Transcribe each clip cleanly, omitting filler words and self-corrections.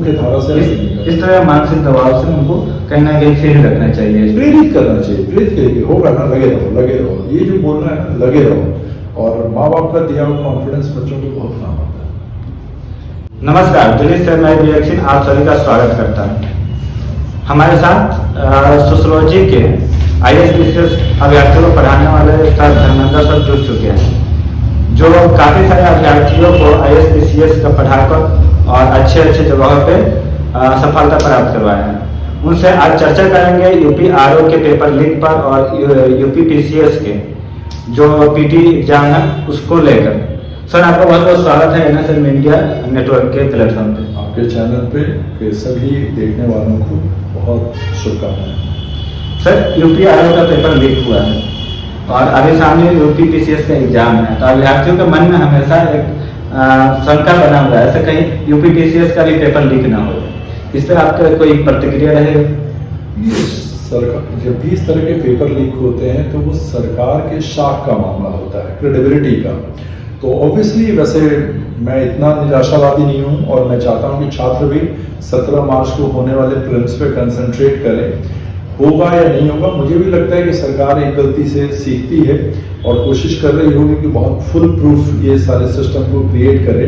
मुख्य धारा से इस तरह मानसिक दबाव से उनको कहीं ना कहीं फ्री रखना चाहिए, प्रेरित करना चाहिए, प्रेरित करिए, होगा ना, लगे रहो, ये जो बोलना है लगे रहो। और माँ बाप का दिया हुआ कॉन्फिडेंस बच्चों को बहुत काम आता है। नमस्कार, दिनेश शर्मा रिएक्शन आप सभी का स्वागत करता हूँ। हमारे साथ सोशियोलॉजी के IAS अभ्यर्थियों को पढ़ाने वाले सर धर्मेंद्र सर जुड़ चुके हैं, जो काफ़ी सारे अभ्यर्थियों को IAS का पढ़ाकर और अच्छे जगहों पे सफलता प्राप्त करवाए हैं। उनसे आज चर्चा करेंगे यूपी RO के पेपर लीक पर और यूपी PCS के जो PT एग्जाम है उसको लेकर। सर आपका बहुत बहुत स्वागत है NSL मीडिया नेटवर्क के प्लेटफॉर्म पे। आपके चैनल पे सभी देखने वालों को बहुत शुभकामनाएं। सर यूपी RO का पेपर लीक हुआ है और अभी सामने यूपी PCS का एग्जाम है, तो अभ्यर्थियों के मन में हमेशा एक शंका बना हुआ है, ऐसे कहीं यूपी PCS का भी पेपर लीक ना हो। इस पर आपका कोई प्रतिक्रिया रहे? सरकार जब भी इस तरह के पेपर लीक होते हैं तो वो सरकार के शाख का मामला होता है, क्रेडिबिलिटी का। तो ऑब्वियसली वैसे मैं इतना निराशावादी नहीं हूँ और मैं चाहता हूँ कि छात्र भी 17 मार्च को होने वाले प्रीलिम्स पे कंसंट्रेट करें। होगा या नहीं होगा, मुझे भी लगता है कि सरकार एक गलती से सीखती है और कोशिश कर रही होगी कि बहुत फुल प्रूफ ये सारे सिस्टम को क्रिएट करे।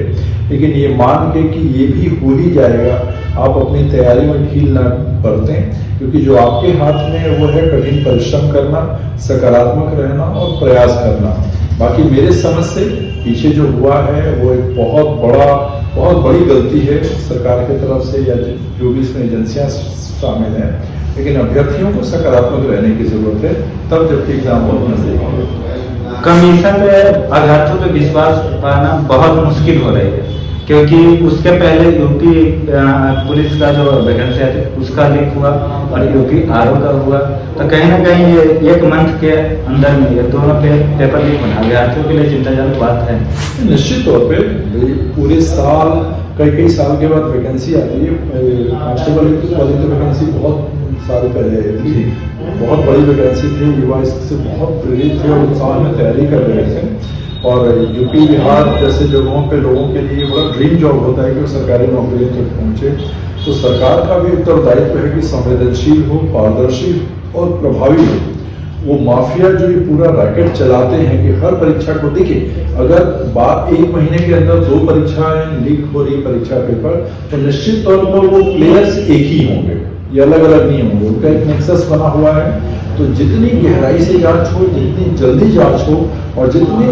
लेकिन ये मान के कि ये भी हो ही जाएगा, आप अपनी तैयारी में ढील ना बरतें, क्योंकि जो आपके हाथ में है वो है कठिन परिश्रम करना, सकारात्मक रहना और प्रयास करना। बाकी मेरे समझ से पीछे जो हुआ है वो एक बहुत बड़ी गलती है सरकार की तरफ से या जो भी इसमें एजेंसियां शामिल हैं। लेकिन अभ्यर्थियों को सकारात्मक रहने की जरूरत है, तब जबकि एग्जाम बहुत नजदीक है। कमीशन पे अभ्यर्थियों पे विश्वास पाना बहुत मुश्किल हो रही है, क्योंकि उसके पहले यूपी पुलिस का जो वैकेंसी है उसका लीक हुआ और यूपी RO का हुआ, तो कहीं ना कहीं ये एक मंथ के अंदर में ये दोनों पेपर लीक होना अभ्यर्थियों के लिए चिंताजनक बात है। निश्चित तौर पे पूरे साल कई साल के बाद वैकेंसी आती है। कांस्टेबल वाली तो वैकेंसी बहुत साल पहले थी, बहुत बड़ी वैकेंसी थी, युवा इससे बहुत प्रेरित थे और उत्साह में तैयारी कर रहे थे। और यूपी बिहार जैसे जगहों पे लोगों के लिए बड़ा ड्रीम जॉब होता है कि वो सरकारी नौकरियों तक पहुंचे। तो सरकार का भी उत्तरदायित्व है कि संवेदनशील हो, पारदर्शी और प्रभावी हो। वो माफिया जो ये पूरा रैकेट चलाते हैं कि हर परीक्षा को देखिए, अगर बात 1 महीने के अंदर 2 परीक्षाएं लीक हो रही परीक्षा पेपर, तो निश्चित तौर पर वो प्लेयर्स एक ही होंगे, ये अलग अलग नहीं होंगे। उनका एक नेक्सस बना हुआ है। तो जितनी गहराई से जांच हो, जितनी जल्दी जांच हो और जितने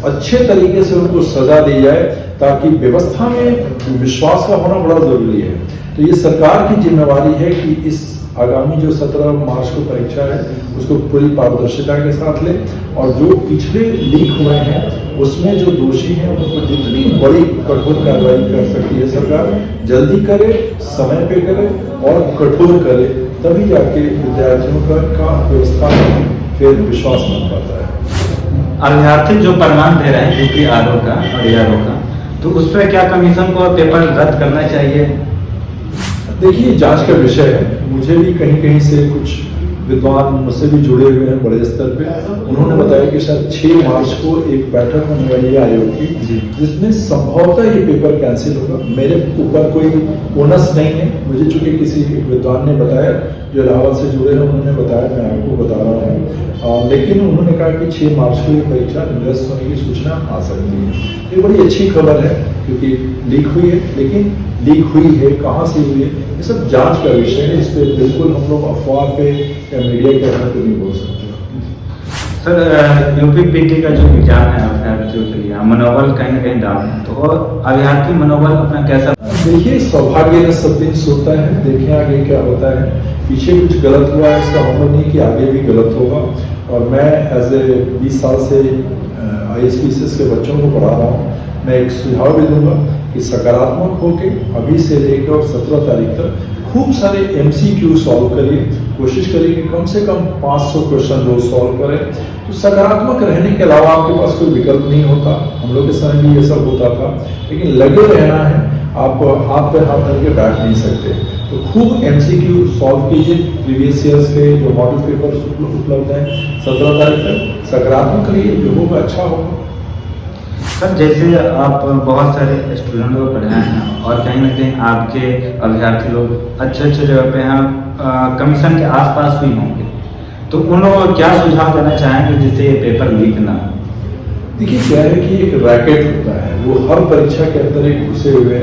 अच्छे तरीके से उनको सजा दी जाए, ताकि व्यवस्था में विश्वास का होना बड़ा जरूरी है। तो ये सरकार की जिम्मेवारी है कि इस आगामी जो 17 मार्च को परीक्षा है उसको पूरी पारदर्शिता के साथ ले, और जो पिछले लीक हुए हैं उसमें जो दोषी हैं उनको जितनी बड़ी कठोर कार्रवाई कर सकती है सरकार, जल्दी करे, समय पे करे और कठोर करे, तभी जाके विद्यार्थियों का व्यवस्था में फिर विश्वास बन पाता है। अभ्यर्थी जो प्रमाण दे रहे हैं यूपी RO का और ARO का, तो उस पर क्या कमीशन को पेपर रद्द करना चाहिए? देखिए, जांच का विषय है। मुझे भी कहीं से कुछ विद्वान मुझसे भी जुड़े हुए हैं बड़े स्तर पे, उन्होंने बताया कि शायद 6 मार्च को एक बैठक होने वाली है आयोग की, जिसमें संभवतः ये पेपर कैंसिल होगा। मेरे ऊपर कोई ओनस नहीं है, मुझे चूंकि किसी विद्वान ने बताया जो इलाहाबाद से जुड़े हैं, उन्होंने बताया, मैं आपको बता रहा हूँ। लेकिन उन्होंने कहा कि 6 मार्च को ये परीक्षा निरस्त होने की सूचना आ सकती है। ये बड़ी अच्छी खबर है, क्योंकि लीक हुई है, लेकिन लीक हुई है कहाँ से हुई है ये सब जांच का विषय है। इस पर बिल्कुल हम लोग अफवाह पे या मीडिया के अंदर नहीं बोल सकते। सर यूपी PT का जो एग्जाम है अभ्यर्थियों के लिए मनोबल कहीं ना कहीं डाउन है, तो अभ्यर्थी मनोबल अपना कैसा? देखिए, सौभाग्य ने सब दिन सोता है, देखें आगे क्या होता है। पीछे कुछ गलत हुआ है इसका मतलब नहीं कि आगे भी गलत होगा। और मैं एज ए 20 साल से IAS PCS के बच्चों को पढ़ा रहा हूँ। मैं एक सुझाव भी दूंगा कि सकारात्मक होकर अभी से लेकर और 17 तारीख तक खूब सारे MCQ सॉल्व करिए। कोशिश करिए कि कम से कम 500 क्वेश्चन रोज सॉल्व करें। तो सकारात्मक रहने के अलावा आपके पास कोई विकल्प नहीं होता। हम लोग के समय भी ये सब होता था, लेकिन लगे रहना है। आप हाथ पे हाथ धर के बैठ नहीं सकते। तो खूब MCQ सॉल्व कीजिए। प्रीवियस ईयर्स के जो मॉडल पेपर उपलब्ध हैं 17 तारीख तक। सकारात्मक रहिए, जो होगा अच्छा होगा। सर जैसे आप बहुत सारे स्टूडेंट को पढ़ाए हैं और कहीं ना कहीं आपके अभ्यर्थी लोग अच्छे अच्छे जगह पे हैं, कमीशन के आसपास भी होंगे, तो उन लोगों को क्या सुझाव देना चाहेंगे जिससे ये पेपर लीक ना हो? देखिए क्या है कि एक रैकेट होता है, वो हर परीक्षा के अंदर एक घुसे हुए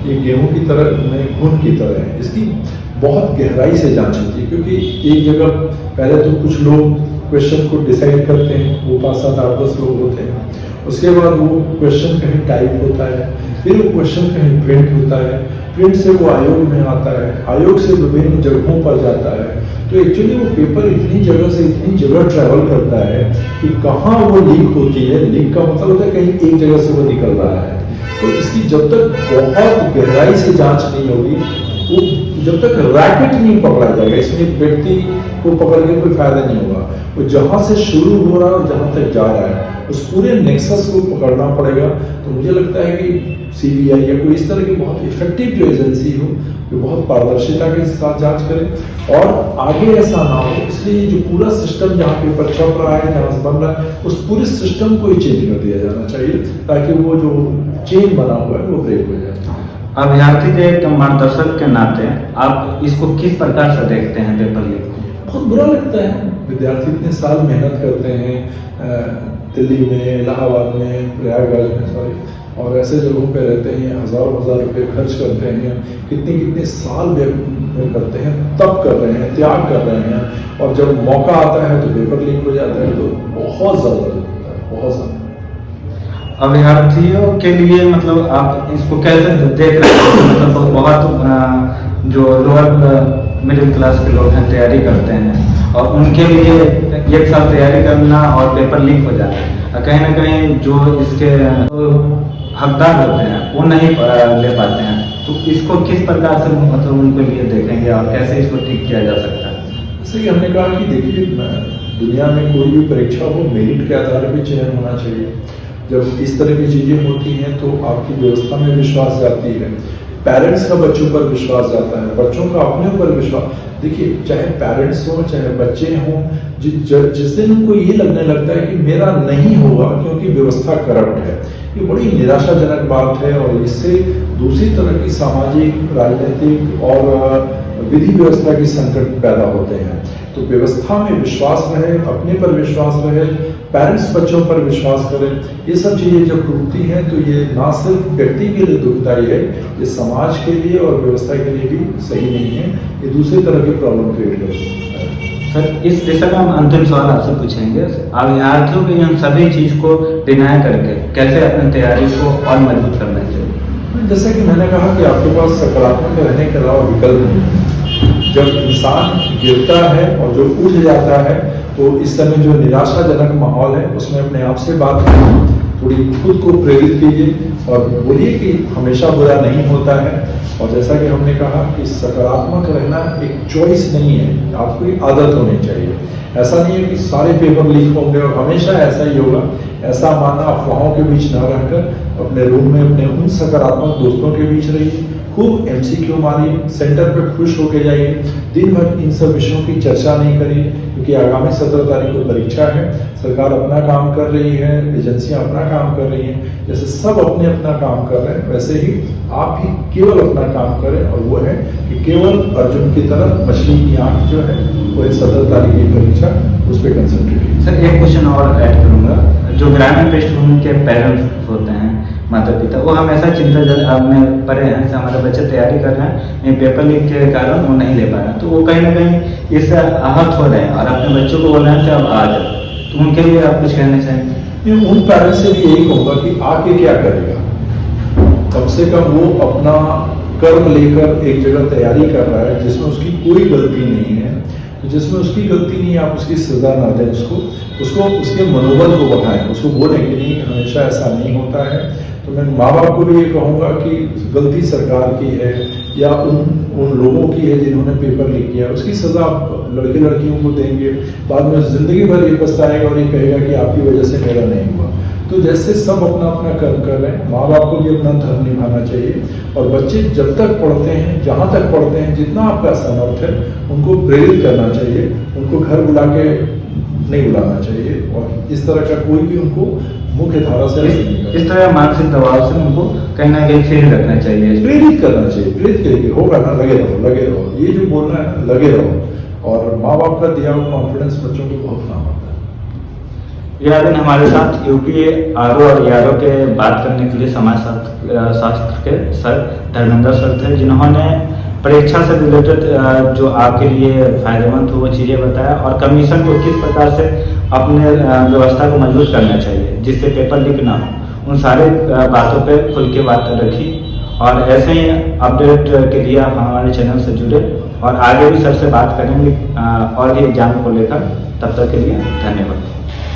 ये गेहूं की तरह नहीं, खून की तरह है। इसकी बहुत गहराई से जांच होती है, क्योंकि एक जगह पहले तो कुछ लोग क्वेश्चन को डिसाइड करते हैं, वो 5, 7, 8, 10 लोग होते हैं। उसके बाद वो क्वेश्चन कहीं टाइप होता है, फिर वो क्वेश्चन कहीं प्रिंट होता है, प्रिंट से वो आयोग में आता है, आयोग से विभिन्न जगहों पर जाता है। तो एक्चुअली वो पेपर इतनी जगह से इतनी जगह ट्रैवल करता है कि कहाँ वो लीक होती है। लीक का मतलब होता है कहीं एक जगह से वो निकल रहा है। तो इसकी जब तक बहुत गहराई से जांच नहीं होगी, वो जब तक रैकेट नहीं पकड़ा जाएगा, इसमें व्यक्ति को पकड़ के कोई फायदा नहीं होगा। वो जहां से शुरू हो रहा है और जहां तक जा रहा है, उस पूरे नेक्सस को पकड़ना पड़ेगा। तो मुझे लगता है कि सीबीआई या कोई इस तरह की बहुत इफेक्टिव जो एजेंसी हो, जो बहुत पारदर्शिता के साथ जांच करे और आगे ऐसा ना हो। इसलिए जो पूरा सिस्टम जहाँ पेपर छप रहा है, जहाँ से बन रहा है, उस पूरे सिस्टम को ही चेंज कर दिया जाना चाहिए, ताकि वो जो चेन बना हुआ है वो ब्रेक हो जाए। अभ्यर्थी के एक मार्गदर्शक के नाते आप इसको किस प्रकार से देखते हैं पेपर लीक को? बहुत बुरा लगता है। विद्यार्थी इतने साल मेहनत करते हैं, दिल्ली में, इलाहाबाद में, प्रयागराज में, सॉरी, और ऐसे जगहों पे रहते हैं, हज़ार रुपए खर्च करते हैं, कितने साल करते हैं, तब कर रहे हैं, त्याग कर रहे हैं, और जब मौका आता है तो पेपर लीक हो जाता है। तो बहुत ज़्यादा होता है, बहुत ज़्यादा। अभ्यर्थियों के लिए मतलब आप इसको कैसे देख रहे हैं? मतलब बहुत जो लोअर मिडिल क्लास के लोग हैं तैयारी करते हैं, और उनके लिए एक साल तैयारी करना और पेपर लीक हो जाए, कहीं ना कहीं जो इसके हकदार होते हैं वो नहीं ले पाते हैं। तो इसको किस प्रकार से मतलब उनके लिए देखेंगे और कैसे इसको ठीक किया जा सकता है? जैसे कि हमने कहा कि देखिए, दुनिया में कोई भी परीक्षा हो, मेरिट के आधार पर चयन होना चाहिए। जब इस तरह की चीज़ें होती हैं तो आपकी व्यवस्था में विश्वास जाती है, पेरेंट्स का बच्चों पर विश्वास जाता है, बच्चों का अपने ऊपर विश्वास। देखिए, चाहे पेरेंट्स हों, चाहे बच्चे हों, जिस दिन उनको ये लगने लगता है कि मेरा नहीं होगा क्योंकि व्यवस्था करप्ट है, ये बड़ी निराशाजनक बात है। और इससे दूसरी तरह की सामाजिक, राजनीतिक और विधि व्यवस्था की संकट पैदा होते हैं। तो व्यवस्था में विश्वास रहे, अपने पर विश्वास रहे, पेरेंट्स बच्चों पर विश्वास करें, ये सब चीज़ें जब टूटती हैं तो ये ना सिर्फ व्यक्ति के लिए दुखदायी है, ये समाज के लिए और व्यवस्था के लिए भी सही नहीं है। ये दूसरी तरह की प्रॉब्लम क्रिएट कर सकता है। सर इस विषय में हम अंतिम सवाल आपसे पूछेंगे, अभ्यर्थियों को इन सभी चीज़ को डिनाय करके कैसे अपनी तैयारी को और मजबूत करना चाहिए? जैसा कि मैंने कहा कि आपके पास सकारात्मक रहने के अलावा विकल्प नहीं है। जब इंसान गिरता है और जो उठ जाता है, तो इस समय जो निराशाजनक माहौल है उसमें अपने आप से बात कीजिए, थोड़ी खुद को प्रेरित कीजिए और बोलिए कि हमेशा बुरा नहीं होता है। और जैसा कि हमने कहा कि सकारात्मक रहना एक चॉइस नहीं है, आपको एक आदत होनी चाहिए। ऐसा नहीं है कि सारे पेपर लीक होंगे और हमेशा ऐसा ही होगा, ऐसा मानना अफवाहों के बीच न रहकर अपने रूम में अपने उन सकारात्मक दोस्तों के बीच रहिए, खूब MCQ मारिए, सेंटर पर खुश होके जाइए, दिन भर इन सब विषयों की चर्चा नहीं करिए, क्योंकि आगामी 17 तारीख को परीक्षा है। सरकार अपना काम कर रही है, एजेंसियां अपना काम कर रही हैं। जैसे सब अपने अपना काम कर रहे हैं, वैसे ही आप भी केवल अपना काम करें, और वो है कि केवल अर्जुन की तरह मछली की आंख जो है वो 17 तारीख की परीक्षा, उस पर कंसंट्रेट। सर एक क्वेश्चन और ऐड करूँगा, जो ग्रामीण पृष्ठभूमि के पेरेंट्स होते हैं, माता पिता, वो हमेशा चिंता में पड़े हैं, हमारे बच्चे तैयारी कर रहे हैं, पेपर लीक के कारण वो नहीं ले पा रहे हैं, तो वो कहीं ना कहीं इससे आहत हो रहे हैं और अपने बच्चों को बोल रहे हैं कि अब आ जाओ, तो उनके लिए आप कुछ कहना चाहेंगे? उन पेरेंट्स से भी यही कहूँगा कि आके क्या करेगा, कम से कम वो अपना कर्म लेकर एक जगह तैयारी कर रहा है जिसमें उसकी कोई गलती नहीं है। तो जिसमें उसकी गलती नहीं है, आप उसकी सजा ना दें, उसको उसके मनोबल को बढ़ाएं, उसको बोलें कि नहीं, हमेशा ऐसा नहीं होता है। तो मैं माँ बाप को भी ये कहूँगा कि गलती सरकार की है या उन लोगों की है जिन्होंने पेपर लीक किया, उसकी सज़ा आप लड़के लड़कियों को देंगे, बाद में ज़िंदगी भर ये पछताएगा और ये कहेगा कि आपकी वजह से मेरा नहीं हुआ। तो जैसे सब अपना अपना कर्म कर रहे हैं, माँ बाप को भी अपना धर्म निभाना चाहिए, और बच्चे जब तक पढ़ते हैं, जहाँ तक पढ़ते हैं, जितना आपका सामर्थ है, उनको प्रेरित करना चाहिए, उनको घर बुला के नहीं बुलाना चाहिए, और इस तरह का कोई भी उनको मुख्य धारा से ऐसे निकल इस तरह मानसिक दबाव से उनको कहीं ना कहीं फ्री रखना चाहिए। प्रेरित करना चाहिए, प्रेरित करिए, होगा ना, लगे रहो लगे रहो, ये जो बोलना है ना, लगे रहो। और माँ बाप का दिया हुआ कॉन्फिडेंस बच्चों को बहुत काम आता है। यह दिन हमारे साथ यूपी आरओ और यारो के बात करने के लिए समाज शास्त्र के सर धर्मेंद्र सर थे, जिन्होंने परीक्षा से रिलेटेड जो आपके लिए फायदेमंद हो वो चीज़ें बताया और कमीशन को किस प्रकार से अपने व्यवस्था को मजबूत करना चाहिए जिससे पेपर लीक ना हो, उन सारे बातों पे खुल के बात रखी। और ऐसे ही अपडेट के लिए आप हमारे चैनल से जुड़े और आगे भी सर से बात करेंगे और भी एग्जाम को लेकर। तब तक के लिए धन्यवाद।